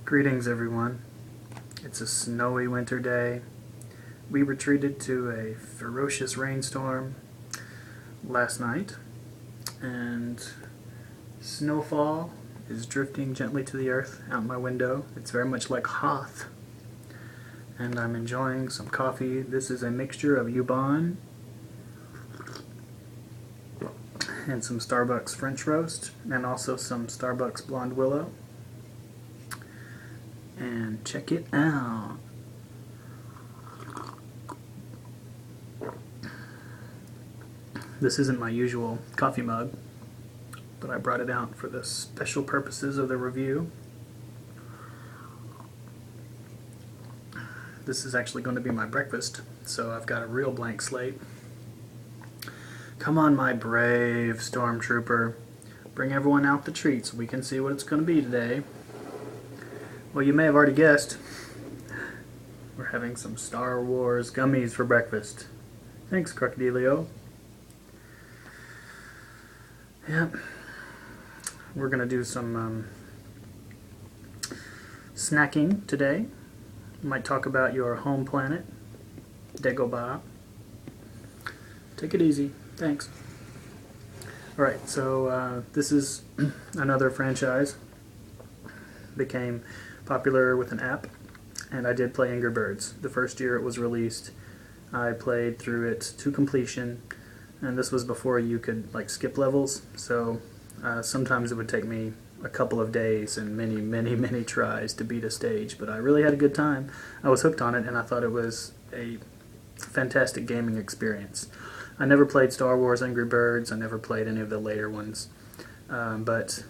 Greetings everyone. It's a snowy winter day. We retreated to a ferocious rainstorm last night, and snowfall is drifting gently to the earth out my window. It's very much like Hoth, and I'm enjoying some coffee. This is a mixture of Yubon and some Starbucks French roast, and also some Starbucks Blonde Willow. And check it out. This isn't my usual coffee mug, but I brought it out for the special purposes of the review. This is actually going to be my breakfast, so I've got a real blank slate. Come on, my brave stormtrooper. Bring everyone out the treat so we can see what it's going to be today. Well, you may have already guessed, we're having some Star Wars gummies for breakfast. Thanks, Crocodilio. Yep. We're going to do some snacking today. Might talk about your home planet, Dagobah. Take it easy. Thanks. Alright, so this is another franchise. Became popular with an app, and I did play Angry Birds. The first year it was released, I played through it to completion, and this was before you could like skip levels, so sometimes it would take me a couple of days and many tries to beat a stage, but I really had a good time. I was hooked on it, and I thought it was a fantastic gaming experience. I never played Star Wars Angry Birds, I never played any of the later ones, but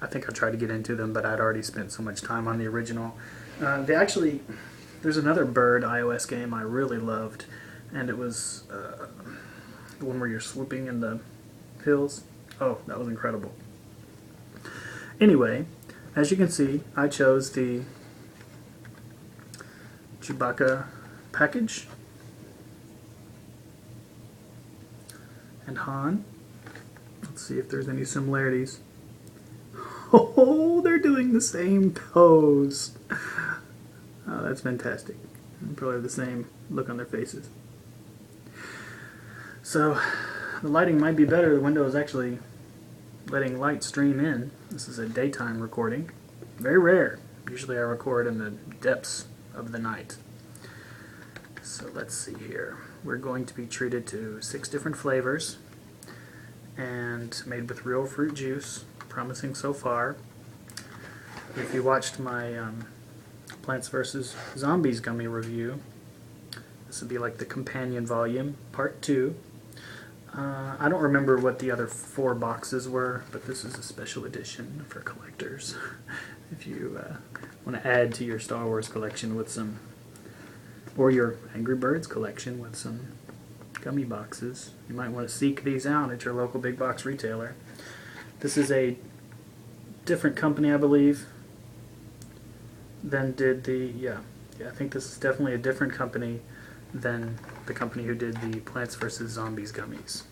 I think I tried to get into them, but I'd already spent so much time on the original. There's another bird iOS game I really loved, and it was the one where you're swooping in the hills. Oh, that was incredible. Anyway, as you can see, I chose the Chewbacca package. And Han. Let's see if there's any similarities. Oh, they're doing the same pose. Oh, that's fantastic. They probably have the same look on their faces. So, the lighting might be better. The window is actually letting light stream in. This is a daytime recording. Very rare. Usually I record in the depths of the night. So let's see here. We're going to be treated to 6 different flavors and made with real fruit juice. Promising so far. If you watched my Plants vs. Zombies gummy review, this would be like the companion volume, part 2. I don't remember what the other 4 boxes were, but this is a special edition for collectors. If you want to add to your Star Wars collection with some, or your Angry Birds collection with some gummy boxes, you might want to seek these out at your local big box retailer. This is a different company, I believe, than did the, I think this is definitely a different company than the company who did the Plants vs. Zombies gummies.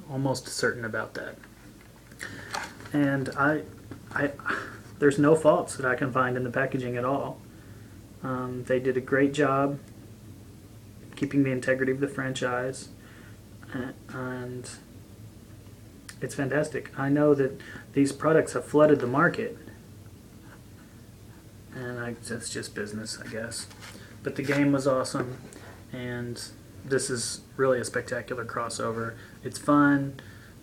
Almost certain about that. And there's no faults that I can find in the packaging at all. They did a great job keeping the integrity of the franchise, and it's fantastic. I know that these products have flooded the market, and that's just business, I guess. But the game was awesome, and this is really a spectacular crossover. It's fun.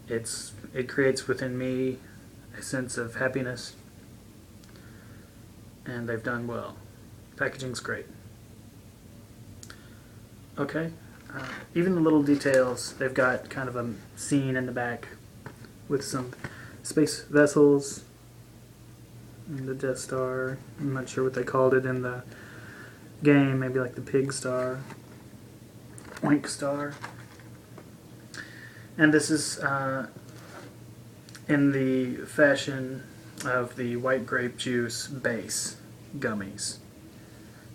It creates within me a sense of happiness, and they've done well. Packaging's great. Okay, even the little details. They've got kind of a scene in the back with some space vessels and the Death Star. I'm not sure what they called it in the game, maybe like the Pig Star, Oink Star. And this is in the fashion of the white grape juice base gummies.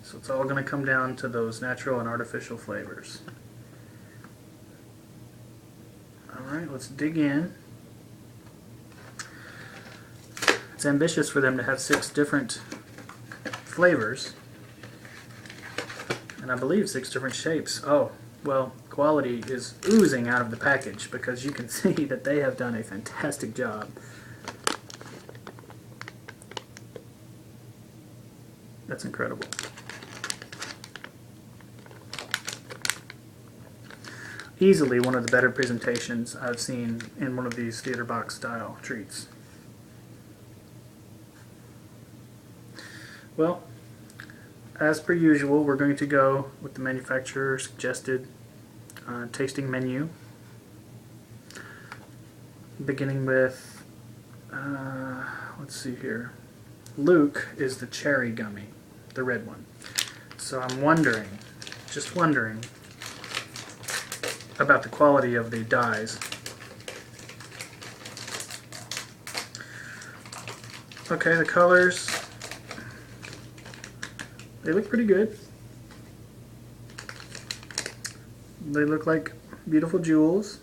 So it's all going to come down to those natural and artificial flavors. Alright, let's dig in. It's ambitious for them to have 6 different flavors, and I believe 6 different shapes. Oh, well, quality is oozing out of the package because you can see that they have done a fantastic job. That's incredible. Easily one of the better presentations I've seen in one of these theater box style treats. Well, as per usual, we're going to go with the manufacturer suggested tasting menu, beginning with, let's see here, Luke is the cherry gummy, the red one. So I'm wondering, just wondering, about the quality of the dyes. Okay, the colors, they look pretty good. They look like beautiful jewels.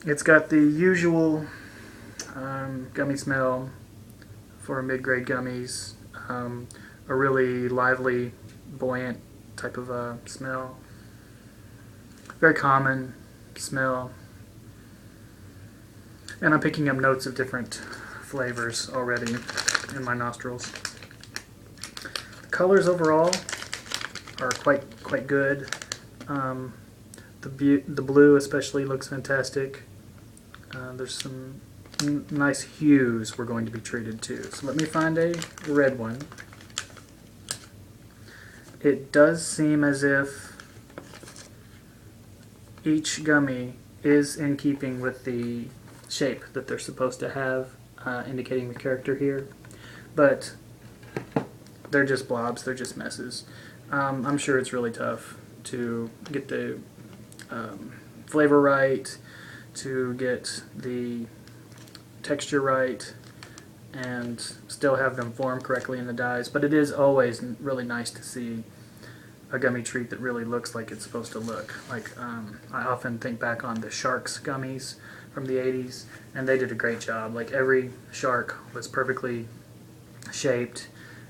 It's got the usual gummy smell for mid-grade gummies, a really lively, buoyant type of smell. Very common smell. And I'm picking up notes of different flavors already in my nostrils. The colors overall are quite good. The blue especially looks fantastic. There's some nice hues we're going to be treated to. So let me find a red one. It does seem as if each gummy is in keeping with the shape that they're supposed to have, indicating the character here, but they're just blobs, they're just messes. I'm sure it's really tough to get the flavor right, to get the texture right, and still have them form correctly in the dyes, but it is always really nice to see a gummy treat that really looks like it's supposed to look. Like, I often think back on the Sharks gummies from the 80s, and they did a great job. Like, every shark was perfectly shaped,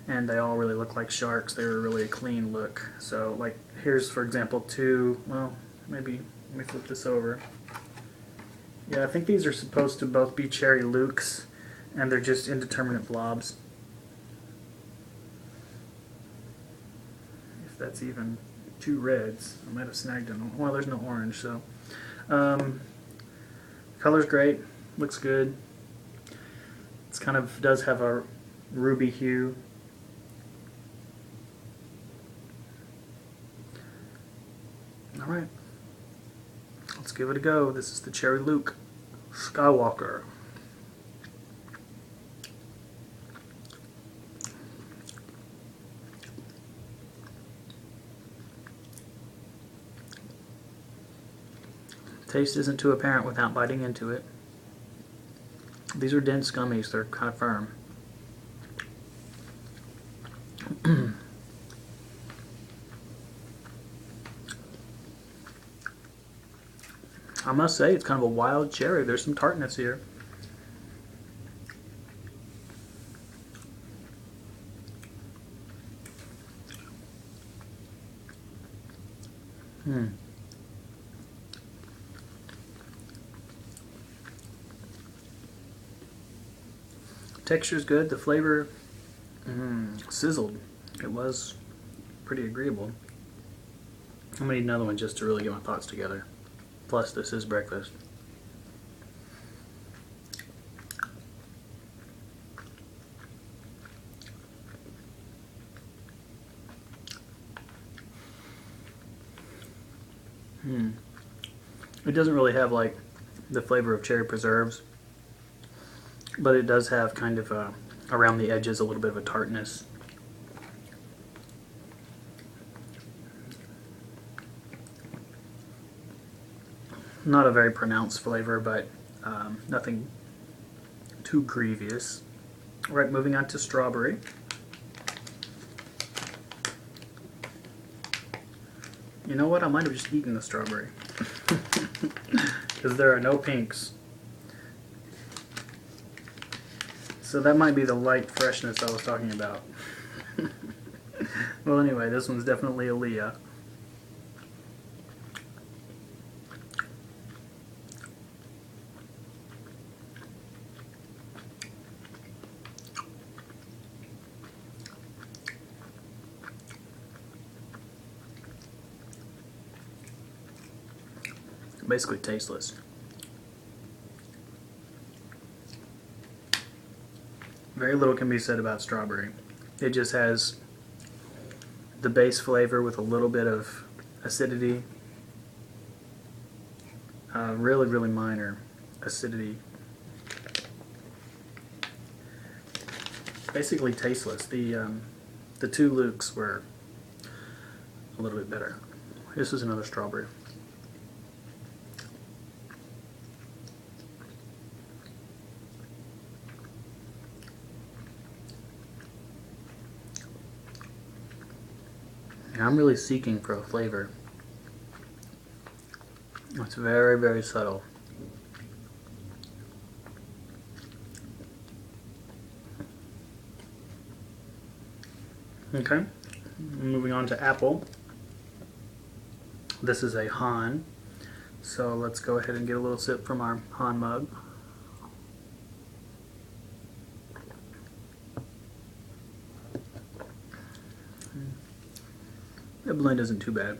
and they all really look like sharks. They were really a clean look. So, like, here's, for example, two, well, maybe, let me flip this over. Yeah, I think these are supposed to both be Cherry Lukes, and they're just indeterminate blobs. That's even 2 reds. I might have snagged them. Well, there's no orange, so. Color's great. Looks good. It's kind of does have a ruby hue. All right. Let's give it a go. This is the Cherry Luke Skywalker. Taste isn't too apparent without biting into it. These are dense gummies, they're kind of firm. I must say, it's kind of a wild cherry. There's some tartness here. Texture's good. The flavor sizzled. It was pretty agreeable. I'm gonna need another one just to really get my thoughts together. Plus, this is breakfast. It doesn't really have like the flavor of cherry preserves, but it does have kind of around the edges a little bit of a tartness. Not a very pronounced flavor, but nothing too grievous. Alright, moving on to strawberry. You know what? I might have just eaten the strawberry. Because there are no pinks. So that might be the light freshness I was talking about. Well, anyway, this one's definitely a Leah. Basically tasteless. Very little can be said about strawberry. It just has the base flavor with a little bit of acidity. Really, really minor acidity. Basically tasteless. The two Lukes were a little bit better. This is another strawberry. I'm really seeking for a flavor. It's very, very subtle. Okay, moving on to apple. This is a Han, so let's go ahead and get a little sip from our Han mug. The blend isn't too bad.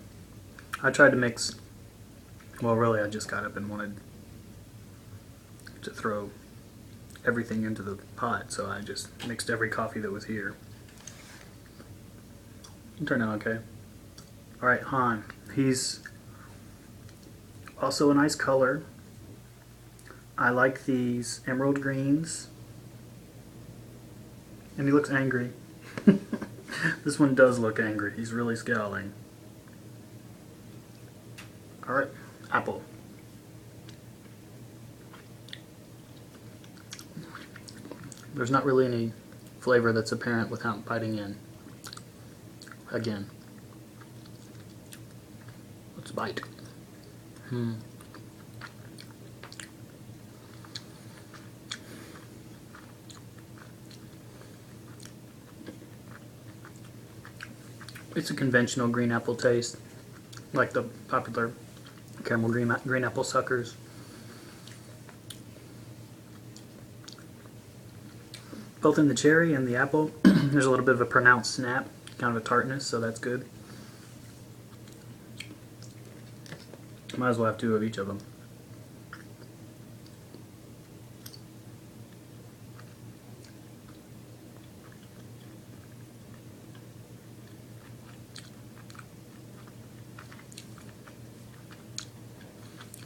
I tried to mix, well really I just got up and wanted to throw everything into the pot, so I just mixed every coffee that was here. It turned out okay. Alright, Han. He's also a nice color. I like these emerald greens. And he looks angry. This one does look angry. He's really scowling. Alright, apple. There's not really any flavor that's apparent without biting in. Again. Let's bite. It's a conventional green apple taste, like the popular caramel green apple suckers. Both in the cherry and the apple, there's a little bit of a pronounced snap, kind of a tartness, so that's good. Might as well have two of each of them.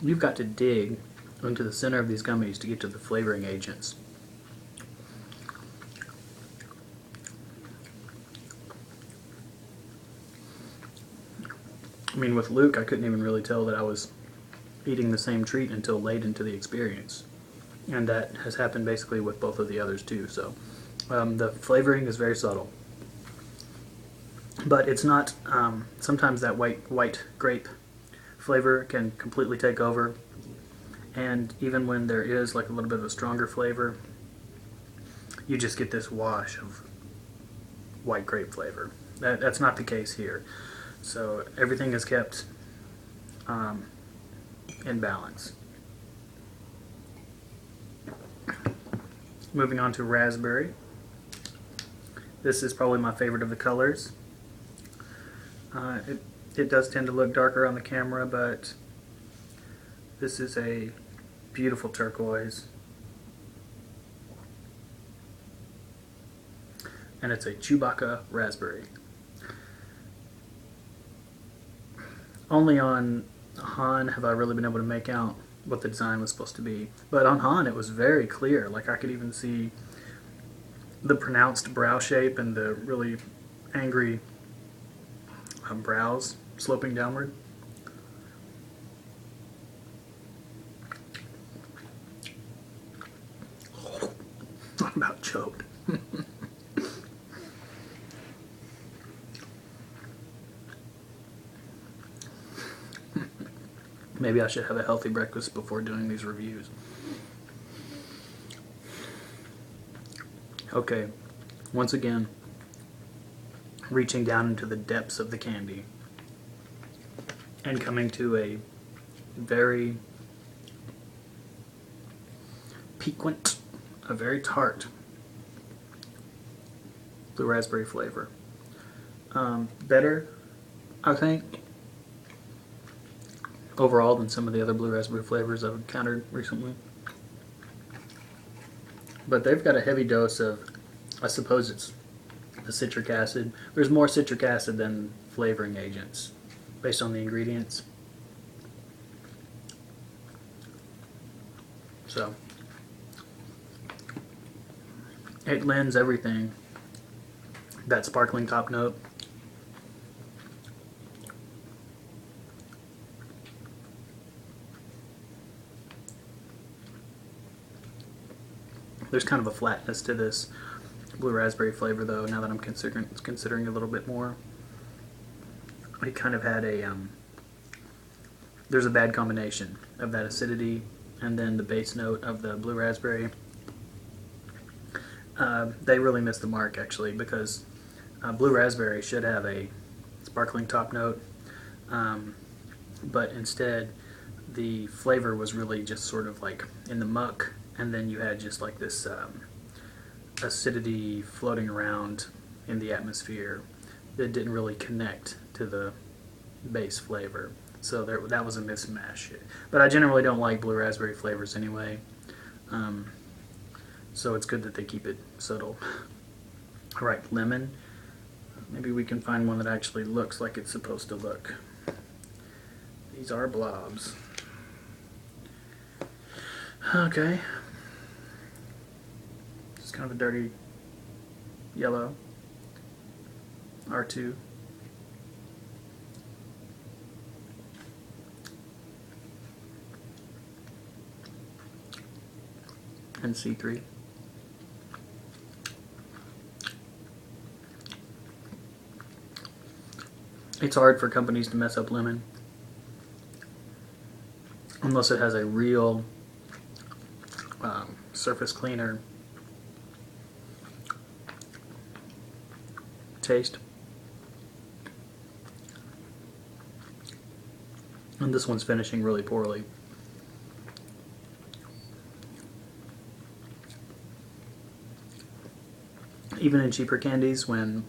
You've got to dig into the center of these gummies to get to the flavoring agents. I mean, with Luke, I couldn't even really tell that I was eating the same treat until late into the experience. And that has happened basically with both of the others too, so the flavoring is very subtle. But it's not, sometimes that white grape flavor can completely take over, and even when there is like a little bit of a stronger flavor, you just get this wash of white grape flavor. That's not the case here. So everything is kept in balance. Moving on to raspberry. This is probably my favorite of the colors. It does tend to look darker on the camera, but this is a beautiful turquoise. And it's a Chewbacca raspberry. Only on Han have I really been able to make out what the design was supposed to be. But on Han it was very clear. Like I could even see the pronounced brow shape and the really angry brows sloping downward. I'm about choked. Maybe I should have a healthy breakfast before doing these reviews. Okay, once again, reaching down into the depths of the candy and coming to a very piquant, a very tart blue raspberry flavor. Better, I think, overall than some of the other blue raspberry flavors I've encountered recently. But they've got a heavy dose of, I suppose it's the citric acid. There's more citric acid than flavoring agents based on the ingredients. So it lends everything that sparkling top note. There's kind of a flatness to this blue raspberry flavor, though, now that I'm considering a little bit more. It kind of had a, there's a bad combination of that acidity and then the base note of the blue raspberry. They really missed the mark, actually, because blue raspberry should have a sparkling top note, but instead the flavor was really just sort of like in the muck, and then you had just like this acidity floating around in the atmosphere that didn't really connect to the base flavor. So that was a mismatch. But I generally don't like blue raspberry flavors anyway, so it's good that they keep it subtle. Alright, lemon. Maybe we can find one that actually looks like it's supposed to look. These are blobs. Okay. It's kind of a dirty yellow. R2. And C3. It's hard for companies to mess up lemon unless it has a real surface cleaner taste. And this one's finishing really poorly. Even in cheaper candies, when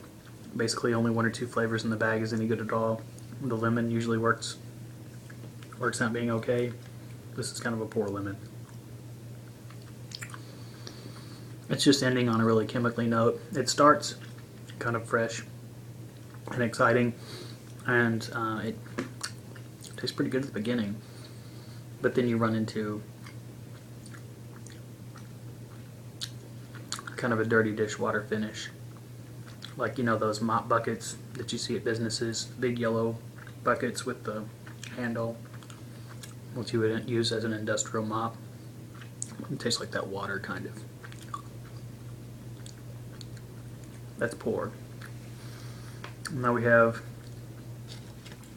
basically only one or two flavors in the bag is any good at all, the lemon usually works out being okay. This is kind of a poor lemon. It's just ending on a really chemically note. It starts kind of fresh and exciting, and it tastes pretty good at the beginning, but then you run into kind of a dirty dishwater finish, like, you know, those mop buckets that you see at businesses, big yellow buckets with the handle, which you would use as an industrial mop. It tastes like that water, kind of. That's poor. Now we have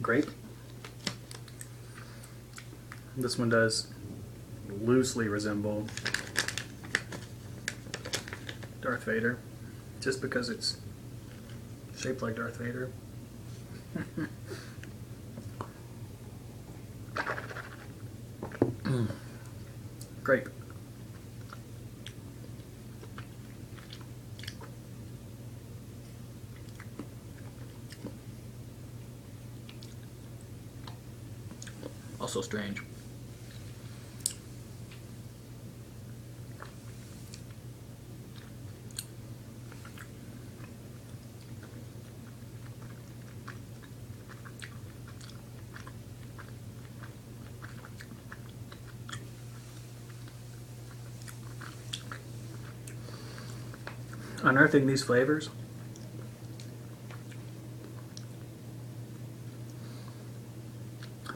grape. This one does loosely resemble Darth Vader, just because it's shaped like Darth Vader. Grape. Also strange. Unearthing these flavors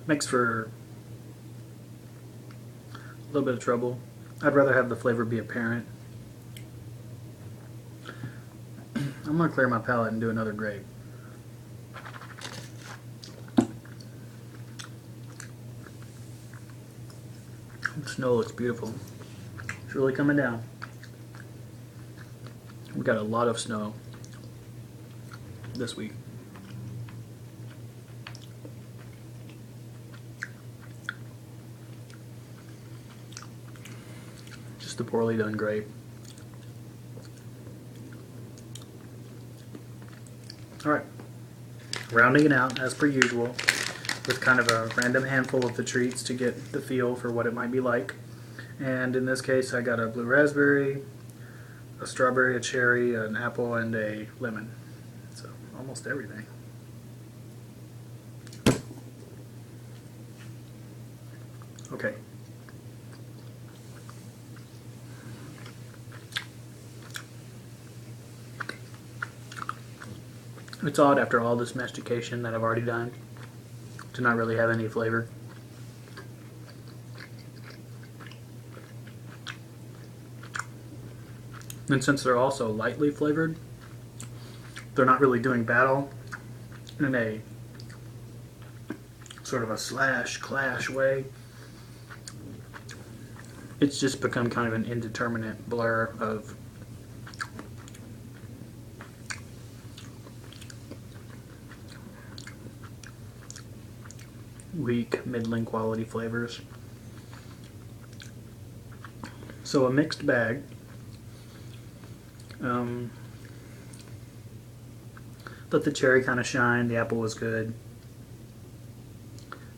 makes for a little bit of trouble. I'd rather have the flavor be apparent. I'm going to clear my palate and do another grape. The snow looks beautiful. It's really coming down. We got a lot of snow this week. Just a poorly done grape. Alright, rounding it out as per usual with kind of a random handful of the treats to get the feel for what it might be like. And in this case I got a blue raspberry, a strawberry, a cherry, an apple, and a lemon. So almost everything. Okay. It's odd after all this mastication that I've already done to not really have any flavor. And since they're also lightly flavored, they're not really doing battle in a sort of a slash-clash way. It's just become kind of an indeterminate blur of weak, middling quality flavors. So a mixed bag. Let the cherry kind of shine. The apple was good.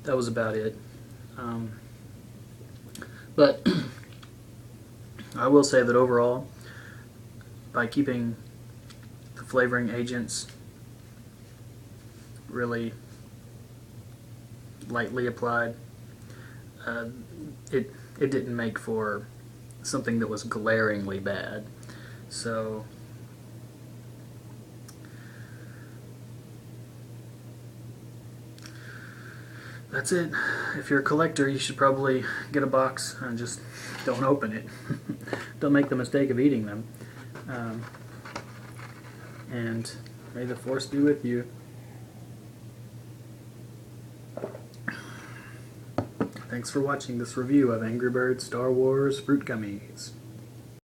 That was about it. But I will say that overall, by keeping the flavoring agents really lightly applied, it didn't make for something that was glaringly bad. So that's it. If you're a collector, you should probably get a box and just don't open it. Don't make the mistake of eating them. And may the force be with you. Thanks for watching this review of Angry Birds Star Wars Fruit Gummies.